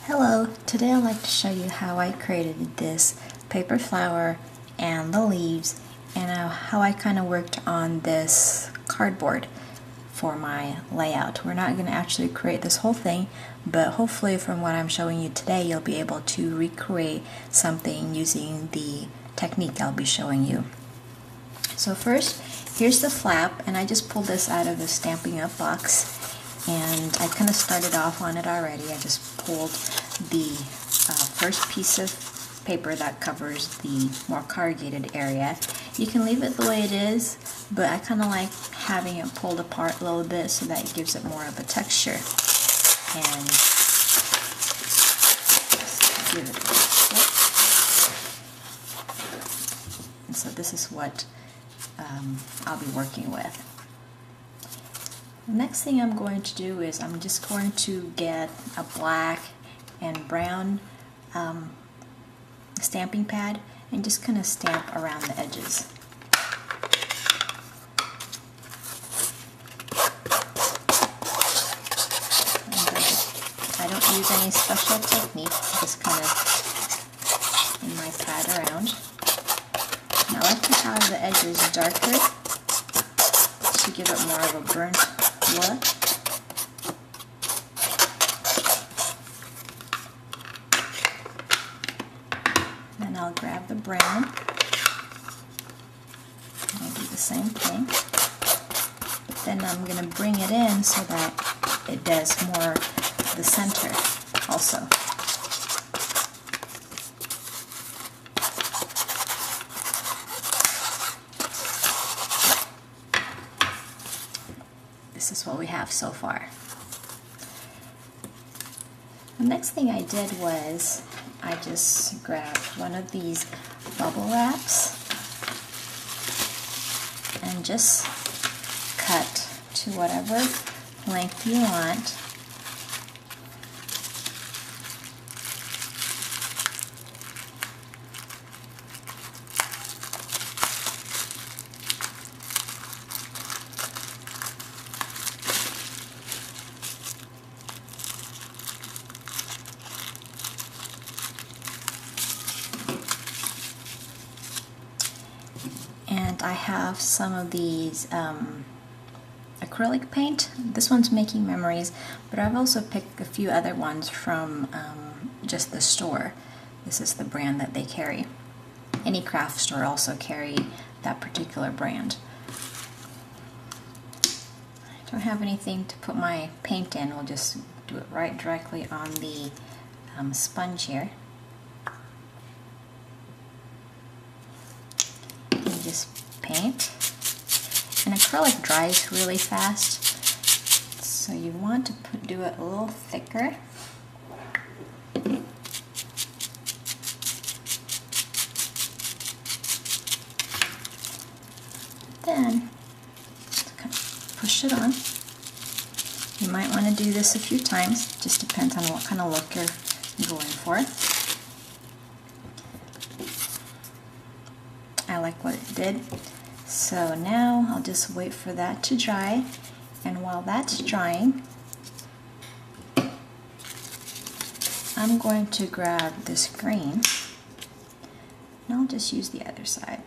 Hello, today I'd like to show you how I created this paper flower and the leaves and how I kind of worked on this cardboard for my layout. We're not going to actually create this whole thing, but hopefully from what I'm showing you today you'll be able to recreate something using the technique I'll be showing you. So first, here's the flap, and I just pulled this out of a Stampin' Up box. And I kind of started off on it already. I just pulled the first piece of paper that covers the more corrugated area. You can leave it the way it is, but I kind of like having it pulled apart a little bit so that it gives it more of a texture. And just give it a flip. And so this is what I'll be working with. The next thing I'm going to do is I'm just going to get a black and brown stamping pad and just kind of stamp around the edges. I don't use any special technique, just kind of in my pad around. And I like to have the edges darker to give it more of a burnt look. Then I'll grab the brown and I'll do the same thing. But then I'm going to bring it in so that it does more the center also. This is what we have so far. The next thing I did was I just grabbed one of these bubble wraps and just cut to whatever length you want. And I have some of these acrylic paint. This one's Making Memories, but I've also picked a few other ones from just the store. This is the brand that they carry. Any craft store also carry that particular brand. I don't have anything to put my paint in. We'll just do it right directly on the sponge here. Just paint. And acrylic dries really fast, so you want to do it a little thicker. Then just kind of push it on. You might want to do this a few times, just depends on what kind of look you're going for. I like what it did. So now I'll just wait for that to dry, and while that's drying, I'm going to grab this green and I'll just use the other side.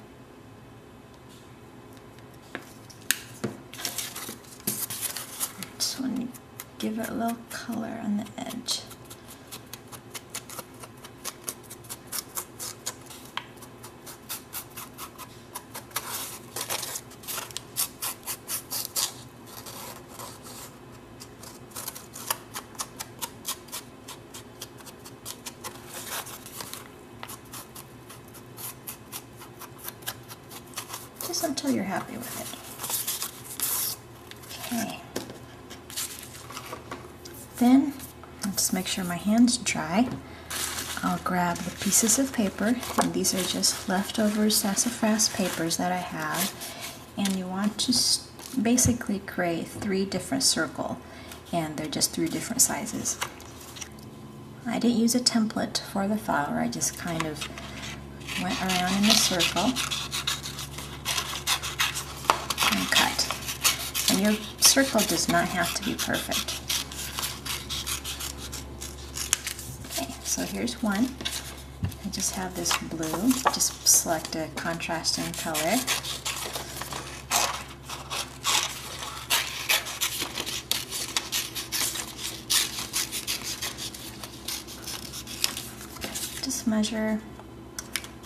Just want to give it a little color on the edge. Just until you're happy with it. Okay. Then, I'll just make sure my hand's dry. I'll grab the pieces of paper, and these are just leftover sassafras papers that I have. And you want to basically create 3 different circles, and they're just 3 different sizes. I didn't use a template for the flower, I just kind of went around in a circle and cut. And your circle does not have to be perfect. So here's one. I just have this blue. Just select a contrasting color. Just measure,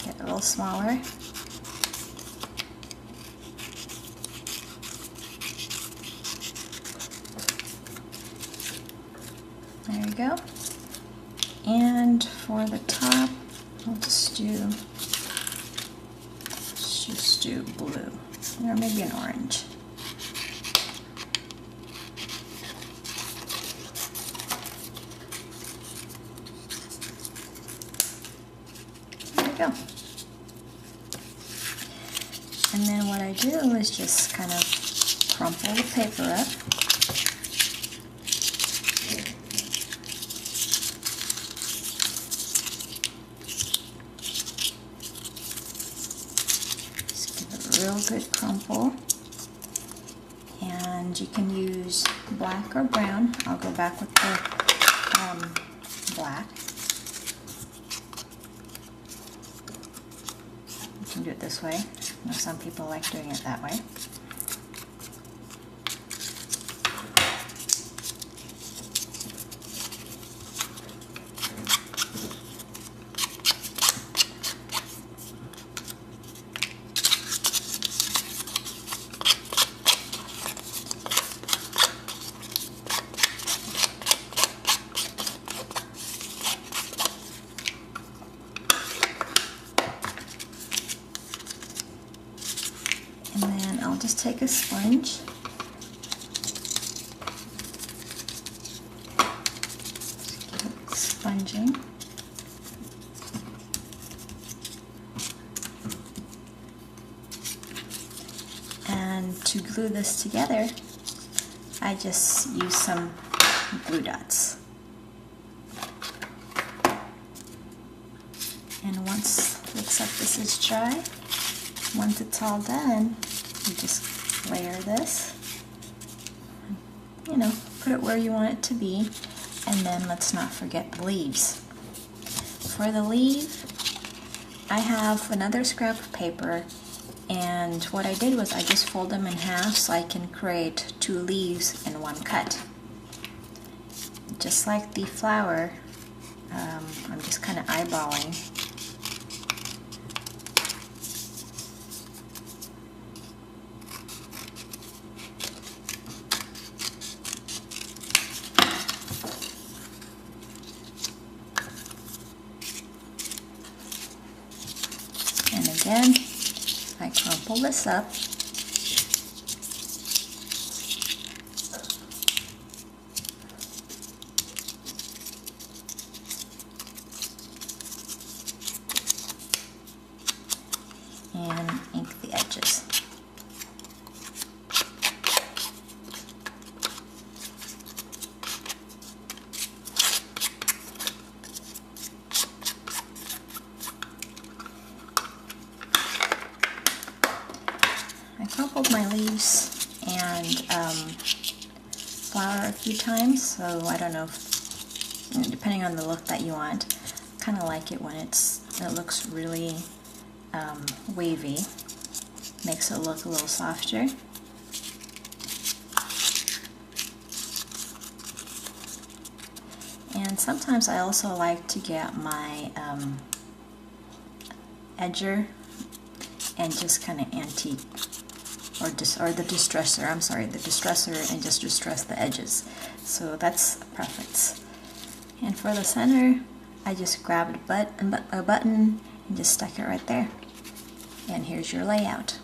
get a little smaller. There you go. And for the top, I'll just do blue, or maybe an orange. There we go. And then what I do is just kind of crumple the paper up. Real good crumple, and you can use black or brown. I'll go back with the black. You can do it this way. I know some people like doing it that way. And then I'll just take a sponge, sponging, and to glue this together, I just use some glue dots. And once this is dry, once it's all done, you just layer this, you know, put it where you want it to be, and then let's not forget the leaves. For the leaf, I have another scrap of paper, and what I did was I just fold them in half so I can create 2 leaves in one cut. Just like the flower, I'm just kind of eyeballing. And again, I crumple this up. And ink the edges. I crumpled my leaves and flower a few times, so I don't know if, depending on the look that you want. I kind of like it when it looks really wavy. Makes it look a little softer. And sometimes I also like to get my edger and just kind of antique, or the distresser, I'm sorry, the distresser, and just distress the edges. So that's a preference. And for the center, I just grabbed a button and just stuck it right there. And here's your layout.